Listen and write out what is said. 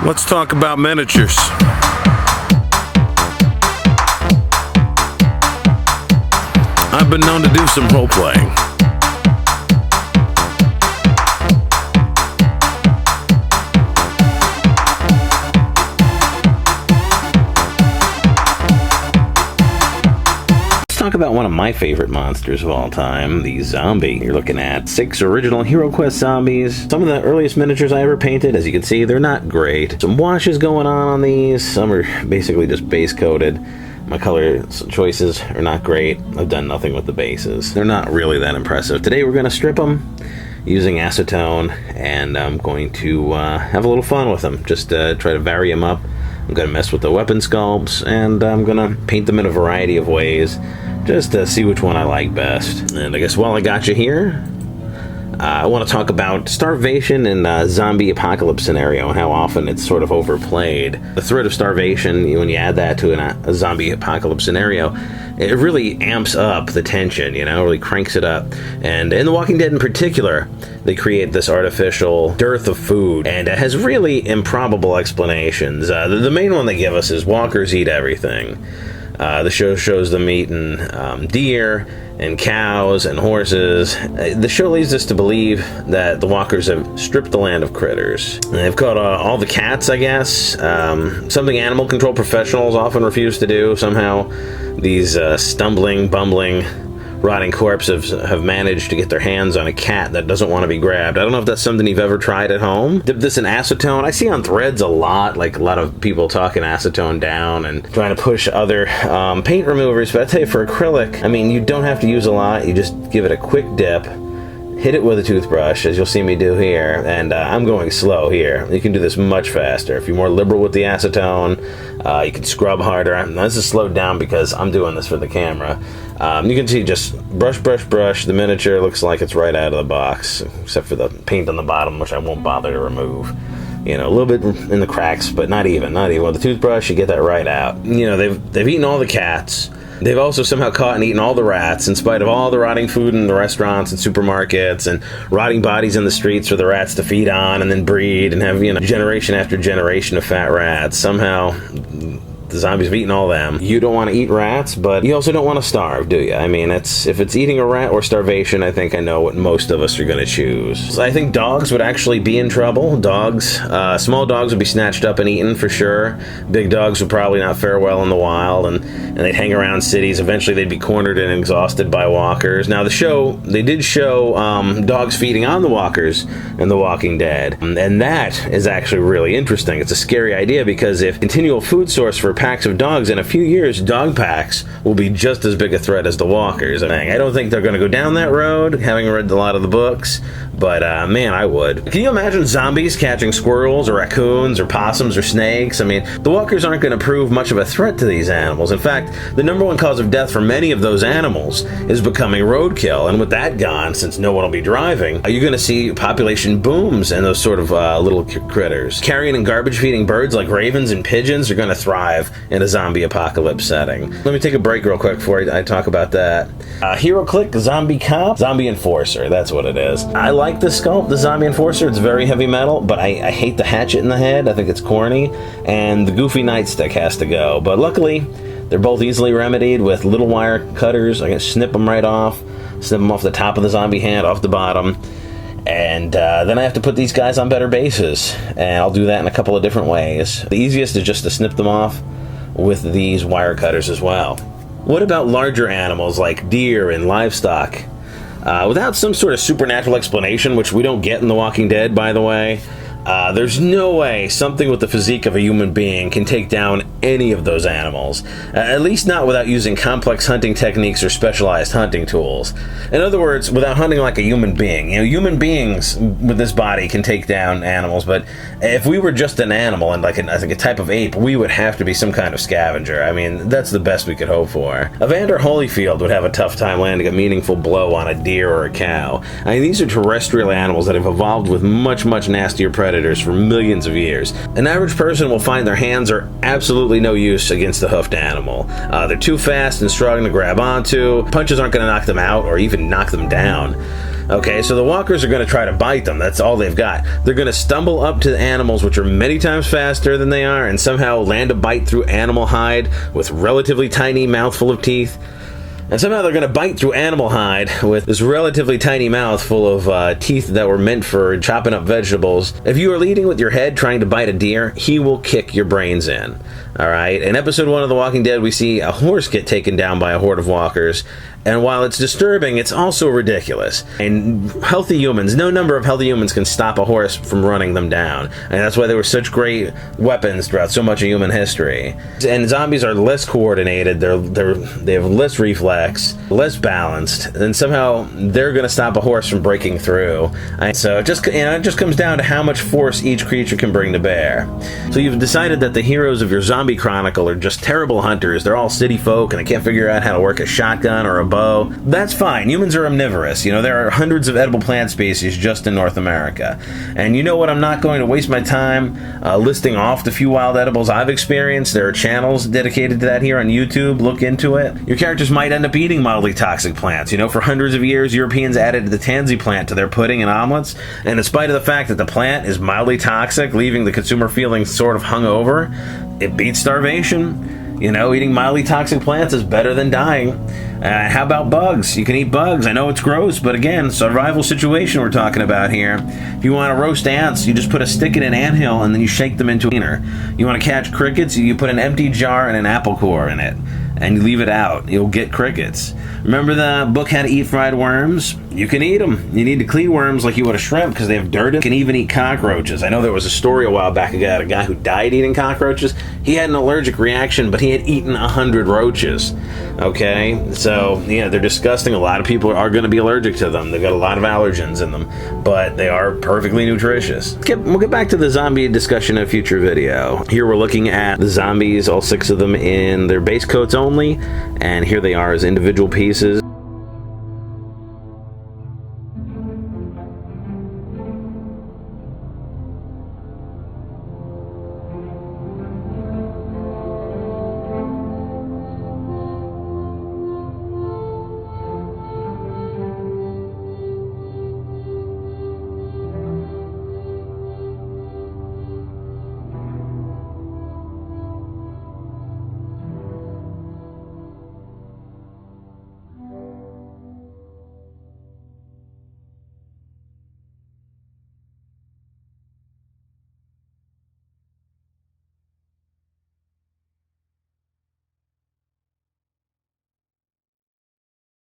Let's talk about miniatures. I've been known to do some role-playing. Talk about one of my favorite monsters of all time, the zombie. You're looking at 6 original Heroquest zombies. Some of the earliest miniatures I ever painted. As you can see, they're not great. Some washes going on these. Some are basically just base coated. My color choices are not great. I've done nothing with the bases. They're not really that impressive. Today we're going to strip them using acetone, and I'm going to have a little fun with them. Just try to vary them up. I'm going to mess with the weapon sculpts, and I'm going to paint them in a variety of ways, just to see which one I like best. And I guess while I got you here, I want to talk about starvation in a zombie apocalypse scenario and how often it's sort of overplayed. The threat of starvation, when you add that to a zombie apocalypse scenario, it really amps up the tension, you know, really cranks it up. And in The Walking Dead in particular, they create this artificial dearth of food, and it has really improbable explanations. The main one they give us is walkers eat everything. The show shows them eating deer and cows and horses. The show leads us to believe that the walkers have stripped the land of critters. And they've caught all the cats, I guess. Something animal control professionals often refuse to do. Somehow these stumbling, bumbling, rotting corpses have managed to get their hands on a cat that doesn't want to be grabbed. I don't know if that's something you've ever tried at home. Dip this in acetone. I see on threads a lot of people talking acetone down and trying to push other paint removers, but I tell you, for acrylic, I mean, you don't have to use a lot. You just give it a quick dip, hit it with a toothbrush, as you'll see me do here, and I'm going slow here. You can do this much faster. If you're more liberal with the acetone, you can scrub harder. Now, this is slowed down because I'm doing this for the camera. You can see, just brush, brush, brush. The miniature looks like it's right out of the box, except for the paint on the bottom, which I won't bother to remove. You know, a little bit in the cracks, but not even. With the toothbrush, you get that right out. You know, they've eaten all the cats. They've also somehow caught and eaten all the rats, in spite of all the rotting food in the restaurants and supermarkets and rotting bodies in the streets for the rats to feed on and then breed and have, you know, generation after generation of fat rats. Somehow the zombies have eaten all them. You don't want to eat rats, but you also don't want to starve, do you? I mean, if it's eating a rat or starvation, I think I know what most of us are going to choose. So I think dogs would actually be in trouble. Small dogs would be snatched up and eaten for sure. Big dogs would probably not fare well in the wild, and they'd hang around cities. Eventually they'd be cornered and exhausted by walkers. Now they did show dogs feeding on the walkers in The Walking Dead, and that is actually really interesting. It's a scary idea, because if continual food source for packs of dogs, in a few years dog packs will be just as big a threat as the walkers. I don't think they're going to go down that road, having read a lot of the books, but man, I would. Can you imagine zombies catching squirrels or raccoons or possums or snakes? I mean, the walkers aren't going to prove much of a threat to these animals. In fact, the number one cause of death for many of those animals is becoming roadkill, and with that gone, since no one will be driving, you're going to see population booms and those sort of little critters. Carrion and garbage feeding birds like ravens and pigeons are going to thrive in a zombie apocalypse setting. Let me take a break real quick before I talk about that. HeroClick Zombie Cop, Zombie Enforcer, that's what it is. I like the sculpt, the Zombie Enforcer. It's very heavy metal, but I hate the hatchet in the head. I think it's corny, and the goofy nightstick has to go. But luckily, they're both easily remedied with little wire cutters. I can snip them right off, snip them off the top of the zombie hand, off the bottom. And then I have to put these guys on better bases, and I'll do that in a couple of different ways. The easiest is just to snip them off with these wire cutters as well. What about larger animals like deer and livestock? Without some sort of supernatural explanation, which we don't get in The Walking Dead, by the way, there's no way something with the physique of a human being can take down any of those animals. At least not without using complex hunting techniques or specialized hunting tools. In other words, without hunting like a human being. You know, human beings with this body can take down animals, but if we were just an animal and like a type of ape, we would have to be some kind of scavenger. I mean, that's the best we could hope for. Evander Holyfield would have a tough time landing a meaningful blow on a deer or a cow. I mean, these are terrestrial animals that have evolved with much, much nastier predators for millions of years. An average person will find their hands are absolutely no use against the hoofed animal. They're too fast and strong to grab onto. Punches aren't going to knock them out or even knock them down. Okay, so the walkers are going to try to bite them. That's all they've got. They're going to stumble up to the animals, which are many times faster than they are, and somehow land a bite through animal hide with relatively tiny mouthful of teeth. And somehow they're going to bite through animal hide with this relatively tiny mouth full of teeth that were meant for chopping up vegetables. If you are leading with your head trying to bite a deer, he will kick your brains in. Alright, in episode 1 of The Walking Dead, we see a horse get taken down by a horde of walkers. And while it's disturbing, it's also ridiculous. And healthy humans, no number of healthy humans can stop a horse from running them down. And that's why they were such great weapons throughout so much of human history. And zombies are less coordinated, they have less reflex, less balanced, and somehow they're going to stop a horse from breaking through. And so it just comes down to how much force each creature can bring to bear. So you've decided that the heroes of your zombie chronicle are just terrible hunters. They're all city folk and they can't figure out how to work a shotgun or a bow. That's fine. Humans are omnivorous. You know, there are hundreds of edible plant species just in North America. And you know what? I'm not going to waste my time listing off the few wild edibles I've experienced. There are channels dedicated to that here on YouTube. Look into it. Your characters might end up eating mildly toxic plants. You know, for hundreds of years, Europeans added the tansy plant to their pudding and omelets. And in spite of the fact that the plant is mildly toxic, leaving the consumer feeling sort of hungover, it beats starvation. You know, eating mildly toxic plants is better than dying. How about bugs? You can eat bugs. I know it's gross, but again, survival situation we're talking about here. If you want to roast ants, you just put a stick in an anthill and then you shake them into a cleaner. You want to catch crickets, you put an empty jar and an apple core in it. And you leave it out. You'll get crickets. Remember the book How to Eat Fried Worms? You can eat them. You need to clean worms like you would a shrimp because they have dirt in them. You can even eat cockroaches. I know there was a story a while back about a guy who died eating cockroaches. He had an allergic reaction, but he had eaten 100 roaches. Okay? So, yeah, they're disgusting. A lot of people are going to be allergic to them. They've got a lot of allergens in them, but they are perfectly nutritious. We'll get back to the zombie discussion in a future video. Here we're looking at the zombies, all 6 of them in their base coats only, and here they are as individual pieces.